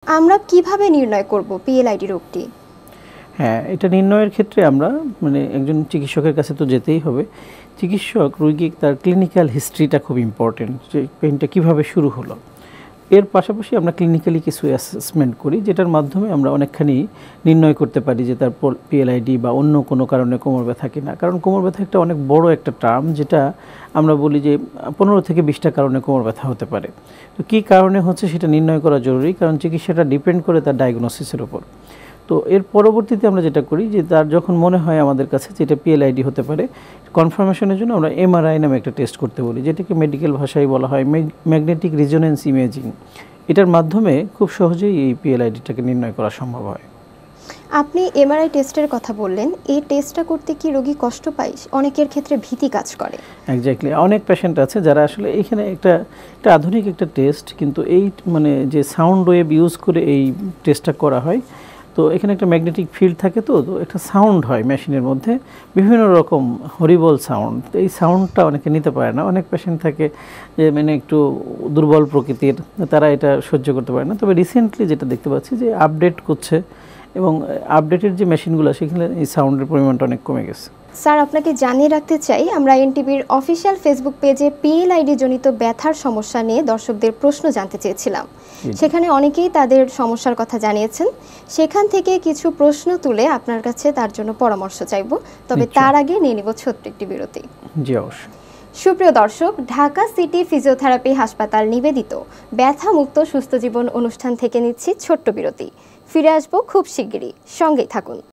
আমরা কিভাবে নির্ণয় করব পিএলআইডি রোগটি? হ্যাঁ, এটা নির্ণয়ের ক্ষেত্রে আমরা একজন চিকিৎসকের কাছে তো যেতেই হবে। চিকিৎসক রোগীর তার ক্লিনিক্যাল হিস্ট্রিটা খুব ইম্পর্টেন্ট, যে পেইনটা কিভাবে শুরু হলো। এর পাশাপাশি আমরা ক্লিনিক্যালি কিছু অ্যাসেসমেন্ট করি, যেটার মাধ্যমে আমরা অনেকখানি নির্ণয় করতে পারি যে তার পিএলআইডি বা অন্য কোনো কারণে কোমর ব্যথা কিনা। কারণ কোমর ব্যথা একটা অনেক বড় একটা টার্ম, যেটা আমরা বলি যে 15 থেকে 20টা কারণে কোমর ব্যথা হতে পারে। তো কী কারণে হচ্ছে সেটা নির্ণয় করা জরুরি, কারণ চিকিৎসাটা ডিপেন্ড করে তার ডায়াগনোসিসের উপর। তো এর পরবর্তীতে আমরা যেটা করি যে তার যখন মনে হয় আমাদের কাছে যে এটা পিএলআইডি হতে পারে, কনফার্মেশনের জন্য আমরা এমআরআই নামে একটা টেস্ট করতে বলি, যেটাকে মেডিকেল ভাষায় বলা হয় ম্যাগনেটিক রেজোনেন্স ইমেজিং। এটার মাধ্যমে খুব সহজেই এই পিএলআইডিটাকে নির্ণয় করা সম্ভব হয়। আপনি এমআরআই টেস্টের কথা বললেন, এই টেস্টটা করতে কি রোগী কষ্ট পায়? অনেকের ক্ষেত্রে ভীতি কাজ করে। এক্স্যাক্টলি, অনেক পেশেন্ট আছে যারা আসলে এখানে একটা আধুনিক একটা টেস্ট, কিন্তু এই যে সাউন্ড ওয়েভ ইউজ করে এই টেস্টটা করা হয়। তো এখানে একটা ম্যাগনেটিক ফিল্ড থাকে, তো একটা সাউন্ড হয় মেশিনের মধ্যে, বিভিন্ন রকম হরিবল সাউন্ড। তো এই সাউন্ডটা অনেকে নিতে পারে না। অনেক পেশেন্ট থাকে যে একটু দুর্বল প্রকৃতির, তারা এটা সহ্য করতে পারে না। তবে রিসেন্টলি যেটা দেখতে পাচ্ছি যে আপডেট করছে, এবং আপডেটের যে মেশিনগুলো সেখানে এই সাউন্ডের পরিমাণটা অনেক কমে গেছে। স্যার, আপনাকে জানিয়ে রাখতে চাই, আমরা এনটিভির অফিসিয়াল ফেসবুক পেজে পিএলআইডি জনিত ব্যথার সমস্যা নিয়ে দর্শকদের প্রশ্ন জানতে চেয়েছিলাম। সেখানে অনেকেই তাদের সমস্যার কথা জানিয়েছেন। সেখান থেকে কিছু প্রশ্ন তুলে আপনার কাছে তার জন্য পরামর্শ চাইব। তবে তার আগে নিয়ে নিব ছোট্ট একটি বিরতি। জি অবশ্যই। সুপ্রিয় দর্শক, ঢাকা সিটি ফিজিওথেরাপি হাসপাতাল নিবেদিত ব্যথা মুক্ত সুস্থ জীবন অনুষ্ঠান থেকে নিচ্ছি ছোট্ট বিরতি। ফিরে আসবো খুব শিগগিরই, সঙ্গেই থাকুন।